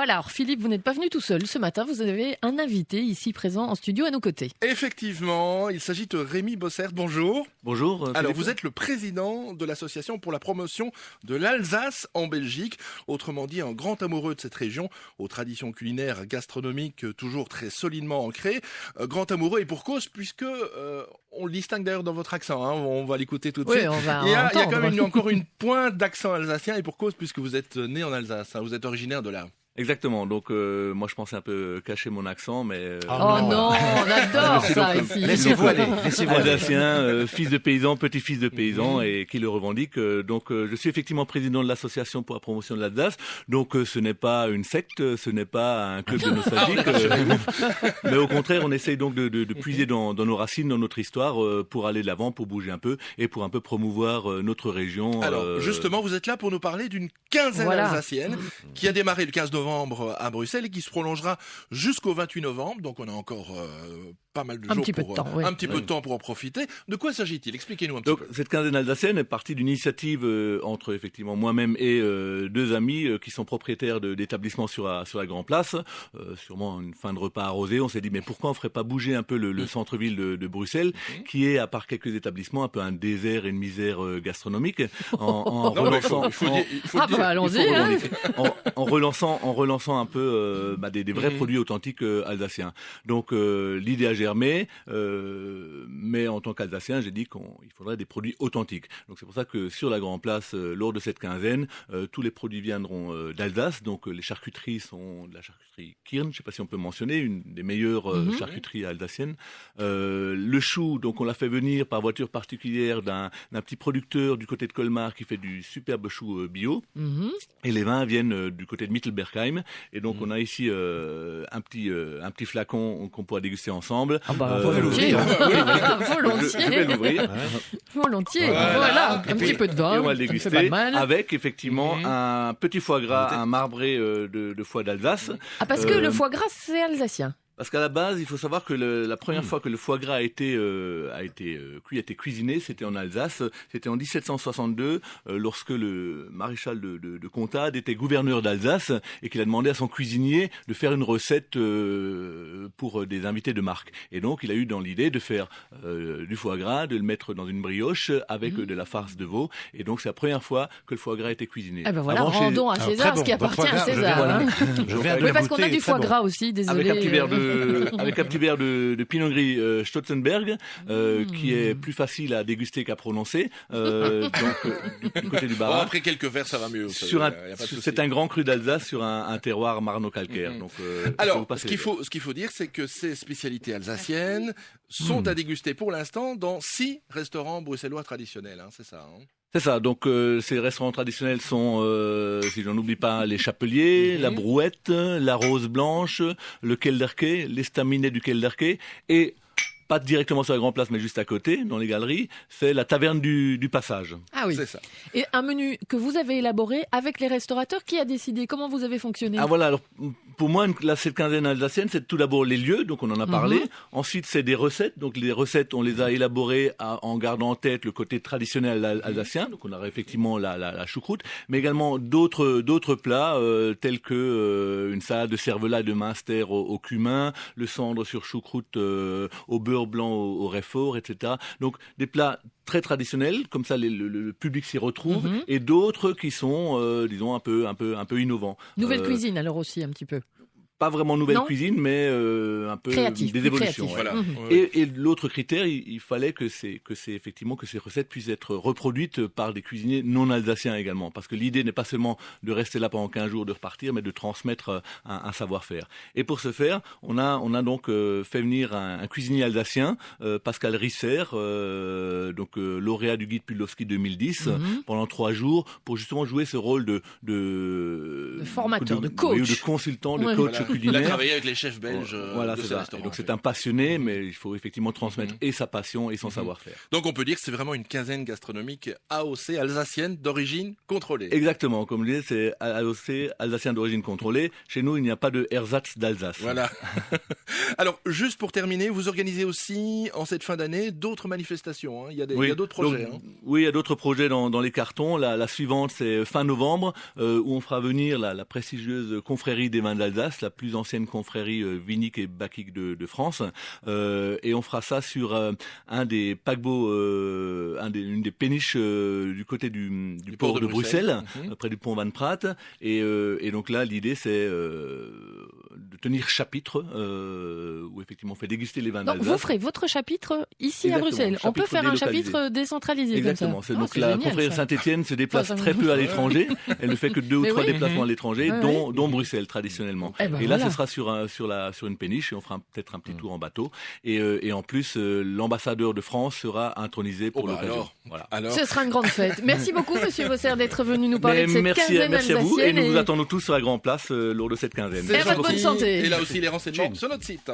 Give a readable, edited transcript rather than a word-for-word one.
Voilà, alors Philippe, vous n'êtes pas venu tout seul. Ce matin, vous avez un invité ici présent en studio à nos côtés. Effectivement, il s'agit de Rémi Bossert. Bonjour. Bonjour. Alors, vous êtes le président de l'association pour la promotion de l'Alsace en Belgique. Autrement dit, un grand amoureux de cette région, aux traditions culinaires, gastronomiques toujours très solidement ancrées. Grand amoureux et pour cause, puisque on le distingue d'ailleurs dans votre accent. Hein, on va l'écouter tout de suite. Il y a quand même encore une pointe d'accent alsacien et pour cause, puisque vous êtes né en Alsace. Hein, vous êtes originaire de là. Exactement, donc moi je pensais un peu cacher mon accent, mais... Oh non, on adore ça ici. Laissez-vous aller. Alsacien, fils de paysan, petit-fils de paysan et qui le revendique. Donc je suis effectivement président de l'association pour la promotion de l'Alsace. Donc ce n'est pas une secte, ce n'est pas un club de nostalgiques. Mais au contraire, on essaye donc de puiser dans nos racines, dans notre histoire, pour aller de l'avant, pour bouger un peu et pour un peu promouvoir notre région. Alors justement, vous êtes là pour nous parler d'une quinzaine alsacienne qui a démarré le 15 novembre à Bruxelles et qui se prolongera jusqu'au 28 novembre. Donc on a encore pas mal de jours un petit peu de temps pour en profiter. De quoi s'agit-il? Expliquez-nous un petit peu. Cette quinzaine alsacienne est partie d'une initiative entre effectivement moi-même et deux amis qui sont propriétaires d'établissements sur la Grand Place. Sûrement une fin de repas arrosé. On s'est dit mais pourquoi on ferait pas bouger un peu le centre-ville de Bruxelles, qui est à part quelques établissements un peu un désert et une misère gastronomique. En relançant un peu des vrais produits authentiques alsaciens. Donc l'idée a germé, mais en tant qu'Alsacien, j'ai dit qu'il faudrait des produits authentiques. Donc c'est pour ça que sur la Grand Place, lors de cette quinzaine, tous les produits viendront d'Alsace. Donc les charcuteries sont de la charcuterie Kirn, je ne sais pas si on peut mentionner, une des meilleures charcuteries alsaciennes. Le chou, donc on l'a fait venir par voiture particulière d'un petit producteur du côté de Colmar qui fait du superbe chou bio. Et les vins viennent du côté de Mittelbergheim. Et donc on a ici un petit flacon qu'on pourra déguster ensemble. Volontiers. Je vais l'ouvrir. Volontiers. Voilà, un petit peu de vin. Et on va le déguster avec effectivement un petit foie gras, un marbré de foie d'Alsace. Ah, parce que le foie gras, c'est alsacien. Parce qu'à la base, il faut savoir que la première fois que le foie gras a été cuisiné, c'était en Alsace. C'était en 1762, lorsque le maréchal de Contade était gouverneur d'Alsace et qu'il a demandé à son cuisinier de faire une recette pour des invités de marque. Et donc, il a eu dans l'idée de faire du foie gras, de le mettre dans une brioche avec de la farce de veau. Et donc, c'est la première fois que le foie gras a été cuisiné. Eh ben voilà, rendons à César ce qui appartient à César. Oui, parce qu'on a du foie gras aussi, désolé. Avec un petit verre de Pinot Gris Stotzenberg, qui est plus facile à déguster qu'à prononcer. Du côté du Bas-Rhin. Après quelques verres, ça va mieux. C'est un grand cru d'Alsace sur un terroir marno-calcaire. Donc, alors, ce qu'il faut dire, c'est que ces spécialités alsaciennes sont à déguster pour l'instant dans 6 restaurants bruxellois traditionnels. Hein, c'est ça. Hein. C'est ça, donc ces restaurants traditionnels sont, si j'en oublie pas, les Chapeliers, la Brouette, la Rose Blanche, le Kelderke, l'estaminet du Kelderke, et pas directement sur la Grand Place, mais juste à côté, dans les galeries, c'est la taverne du Passage. Ah oui. C'est ça. Et un menu que vous avez élaboré avec les restaurateurs, qui a décidé? Comment vous avez fonctionné? Ah voilà, alors pour moi, cette quinzaine alsacienne, c'est tout d'abord les lieux, donc on en a parlé. Ensuite, c'est des recettes. Donc les recettes, on les a élaborées en gardant en tête le côté traditionnel alsacien. Donc on a effectivement la choucroute, mais également d'autres plats tels que une salade de cervelas et de minster au cumin, le cendre sur choucroute au beurre blanc au réfort, etc. Donc des plats très traditionnels, comme ça le public s'y retrouve, et d'autres qui sont, disons, un peu innovants. Nouvelle cuisine alors aussi un petit peu. Pas vraiment nouvelle cuisine, mais un peu créatif, des évolutions. Voilà. Et l'autre critère, il fallait que ces recettes puissent être reproduites par des cuisiniers non alsaciens également, parce que l'idée n'est pas seulement de rester là pendant 15 jours, de repartir, mais de transmettre un savoir-faire. Et pour ce faire, on a donc fait venir un cuisinier alsacien, Pascal Risser, lauréat du guide Pudlowski 2010, pendant 3 jours, pour justement jouer ce rôle de formateur, de coach, de consultant, de coach culinaire. Il a travaillé avec les chefs belges. Voilà, de c'est ces ça. restaurants. Donc c'est un passionné, mais il faut effectivement transmettre et sa passion et son savoir-faire. Donc on peut dire que c'est vraiment une quinzaine gastronomique AOC, alsacienne, d'origine contrôlée. Exactement, comme je disais, c'est AOC, alsacien d'origine contrôlée. Chez nous, il n'y a pas de ersatz d'Alsace. Voilà. Alors, juste pour terminer, vous organisez aussi, en cette fin d'année, d'autres manifestations. Hein. Il y a d'autres projets. Donc, oui, il y a d'autres projets dans les cartons. La suivante, c'est fin novembre, où on fera venir la prestigieuse confrérie des vins d'Alsace, la plus ancienne confrérie vinique et bacchique de France. Et on fera ça sur un des paquebots, une des péniches du côté du port de Bruxelles, près du pont Van Praat. Et donc là, l'idée, c'est de tenir chapitre, où effectivement on fait déguster les vins d'Alsace. Vous ferez votre chapitre ici à Bruxelles. On peut faire un chapitre décentralisé. Exactement. Comme ça. Donc la confrérie Saint-Étienne se déplace très peu à l'étranger. Elle ne fait que 2 ou 3 déplacements à l'étranger, dont Bruxelles traditionnellement. Et là, ce sera sur une péniche et on fera peut-être un petit tour en bateau. Et en plus, l'ambassadeur de France sera intronisé pour l'occasion. Alors. Ce sera une grande fête. Merci beaucoup, Monsieur Vosser, d'être venu nous parler de cette quinzaine merci à vous. Et alsacienne. nous vous attendons tous sur la Grande Place lors de cette quinzaine. Et votre bonne santé. Et là aussi, les renseignements sur notre site.